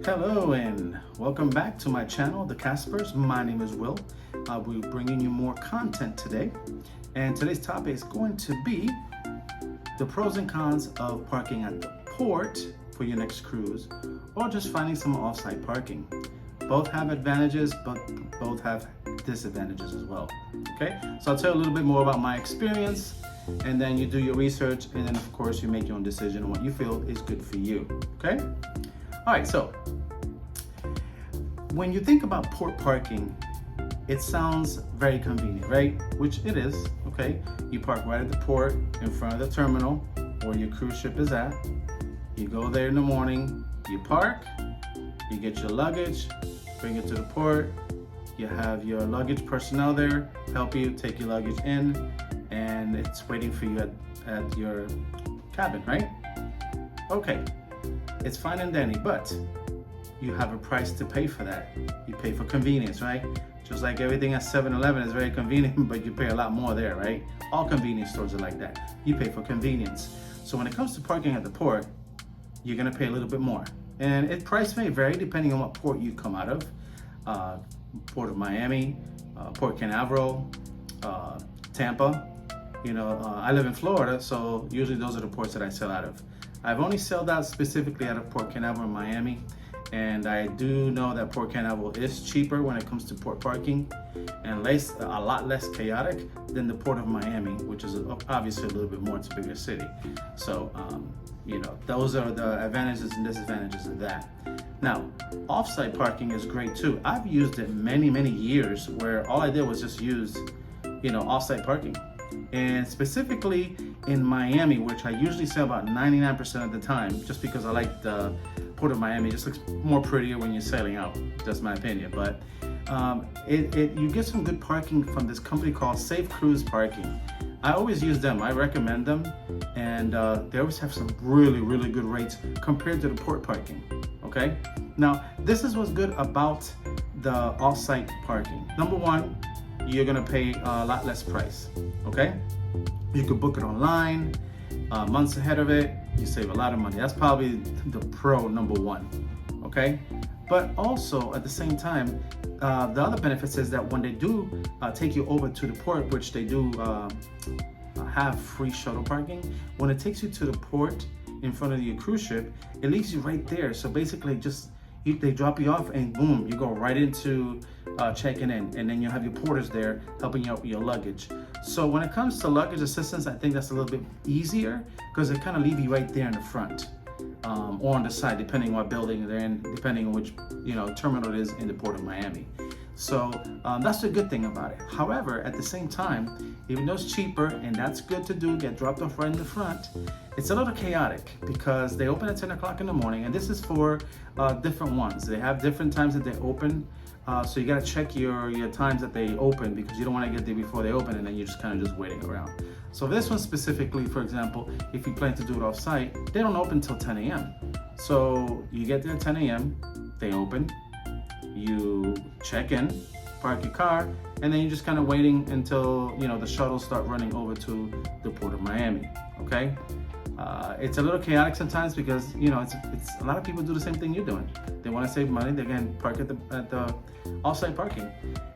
Hello and welcome back to my channel, The Caspers. My name is Will. I'll be bringing you more content today. And today's topic is going to be the pros and cons of parking at the port for your next cruise, or just finding some off-site parking. Both have advantages, but both have disadvantages as well. Okay, so I'll tell you a little bit more about my experience, and then you do your research, and then of course you make your own decision on what you feel is good for you. Okay. All right, so when you think about port parking, it sounds very convenient, right? Which it is, okay? You park right at the port in front of the terminal where your cruise ship is at. You go there in the morning, you park, you get your luggage, bring it to the port. You have your luggage personnel there, help you take your luggage in, and it's waiting for you at your cabin, right? Okay. It's fine and dandy, but you have a price to pay for that. You pay for convenience, right? Just like everything at 7-Eleven is very convenient, but you pay a lot more there, right? All convenience stores are like that. You pay for convenience. So when it comes to parking at the port, you're gonna pay a little bit more. And price may vary depending on what port you come out of. Port of Miami, Port Canaveral, Tampa. I live in Florida, so usually those are the ports that I sail out of. I've only sailed out specifically out of Port Canaveral in Miami, and I do know that Port Canaveral is cheaper when it comes to port parking and a lot less chaotic than the Port of Miami, which is obviously a little bit more, it's a bigger city. So, those are the advantages and disadvantages of that. Now, off-site parking is great too. I've used it many, many years where all I did was just use, off-site parking. And specifically in Miami, which I usually sail about 99% of the time, just because I like the Port of Miami. It just looks more prettier when you're sailing out. That's my opinion. But you get some good parking from this company called Safe Cruise Parking. I always use them. I recommend them, and they always have some really, really good rates compared to the port parking. Okay. Now, this is what's good about the off-site parking. Number one, you're gonna pay a lot less price, okay? You could book it online, months ahead of it, you save a lot of money. That's probably the pro number one, okay? But also, at the same time, the other benefits is that when they do take you over to the port, which they do have free shuttle parking, when it takes you to the port in front of your cruise ship, it leaves you right there. So basically they drop you off and boom, you go right into checking in, and then you have your porters there helping you out with your luggage. So when it comes to luggage assistance, I think that's a little bit easier because they kind of leave you right there in the front or on the side, depending on what building they're in, depending on which terminal it is in the Port of Miami. So that's the good thing about it. However, at the same time, even though it's cheaper and that's good to do, get dropped off right in the front, it's a little chaotic because they open at 10 o'clock in the morning, and this is for different ones. They have different times that they open. So you gotta check your times that they open, because you don't wanna get there before they open and then you're just kind of just waiting around. So this one specifically, for example, if you plan to do it off site, they don't open until 10 a.m. So you get there at 10 a.m., they open, you check in, park your car, and then you're just kind of waiting until the shuttles start running over to the Port of Miami, okay? It's a little chaotic sometimes because it's a lot of people do the same thing you're doing. They want to save money. They can park at the off-site parking,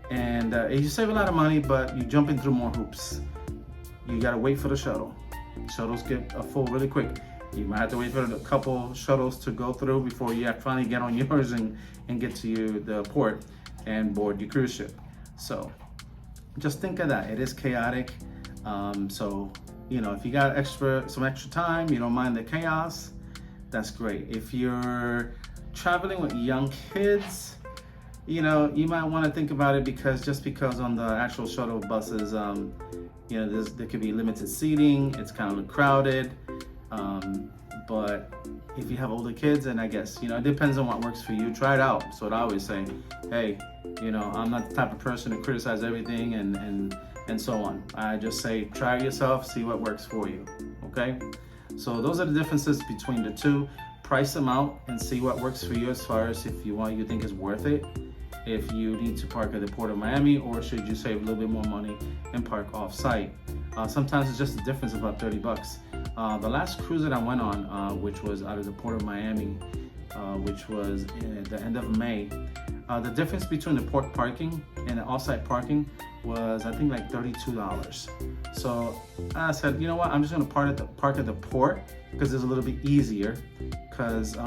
and you save a lot of money, but you jump in through more hoops. You gotta wait for the shuttle. Shuttles get full really quick. You might have to wait for a couple shuttles to go through before you finally get on yours and get to the port and board your cruise ship. So just think of that. It is chaotic. If you got some extra time, you don't mind the chaos, that's great. If you're traveling with young kids, you might want to think about it, because on the actual shuttle buses, there could be limited seating. It's kind of crowded. But if you have older kids, and I guess, it depends on what works for you. Try it out. So I always say, hey, I'm not the type of person to criticize everything and so on. I just say, try it yourself, see what works for you, okay? So those are the differences between the two. Price them out and see what works for you, as far as if you think it's worth it. If you need to park at the Port of Miami, or should you save a little bit more money and park off-site. Sometimes it's just a difference of about $30. The last cruise that I went on, which was out of the Port of Miami, which was at the end of May. The difference between the port parking and the offsite parking was, I think, like $32. So I said, you know what, I'm just gonna park at the port because it's a little bit easier because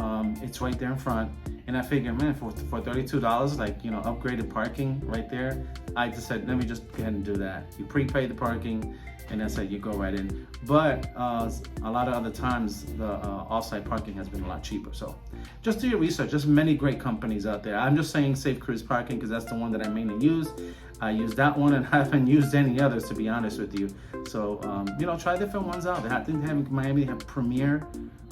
it's right there in front. And I figured, man, for $32, like, you know, upgraded parking right there, I just said, let me just go ahead and do that. You prepay the parking, and that's it, you go right in. But a lot of other times, the offsite parking has been a lot cheaper. So just do your research. There's many great companies out there. I'm just saying Safe Cruise Parking because that's the one that I mainly use. I use that one and haven't used any others, to be honest with you. So, you know, try different ones out. I think Miami have Premier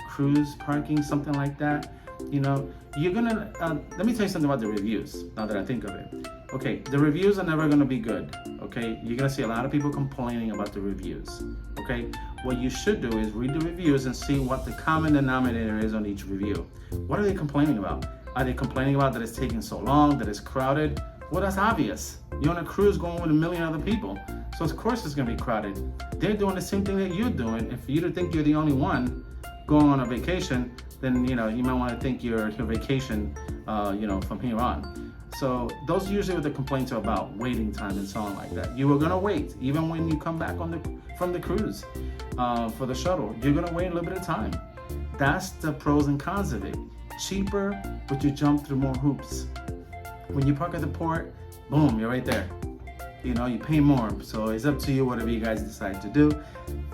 Cruise Parking, something like that. You know, you're gonna, let me tell you something about the reviews, now that I think of it. Okay, the reviews are never gonna be good, okay? You're gonna see a lot of people complaining about the reviews, okay? What you should do is read the reviews and see what the common denominator is on each review. What are they complaining about? Are they complaining about that it's taking so long, that it's crowded? Well, that's obvious. You're on a cruise going with 1 million other people, so of course it's gonna be crowded. They're doing the same thing that you're doing, and for you to think you're the only one going on a vacation, then, you know, you might want to think your vacation, you know, from here on. So those are usually what the complaints are about, waiting time and so on like that. You were gonna wait, even when you come back from the cruise for the shuttle. You're gonna wait a little bit of time. That's the pros and cons of it. Cheaper, but you jump through more hoops. When you park at the port, boom, you're right there. You know, you pay more. So it's up to you, whatever you guys decide to do.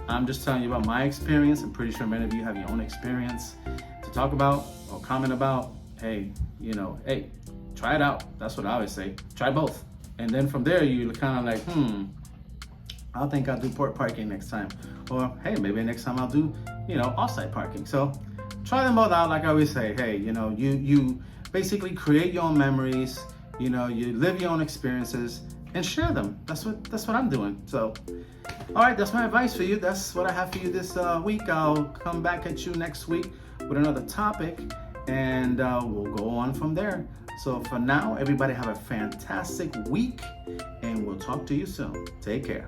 I'm just telling you about my experience. I'm pretty sure many of you have your own experience to talk about or comment about. Hey, you know, hey, try it out. That's what I always say. Try both. And then from there, you're kind of like, I think I'll do port parking next time. Or, hey, maybe next time I'll do, you know, offsite parking. So try them both out. Like I always say, hey, you know, you basically create your own memories. You know, you live your own experiences and share them. That's what I'm doing. So, all right, that's my advice for you. That's what I have for you this week. I'll come back at you next week with another topic, and we'll go on from there. So for now, everybody have a fantastic week, and we'll talk to you soon. Take care.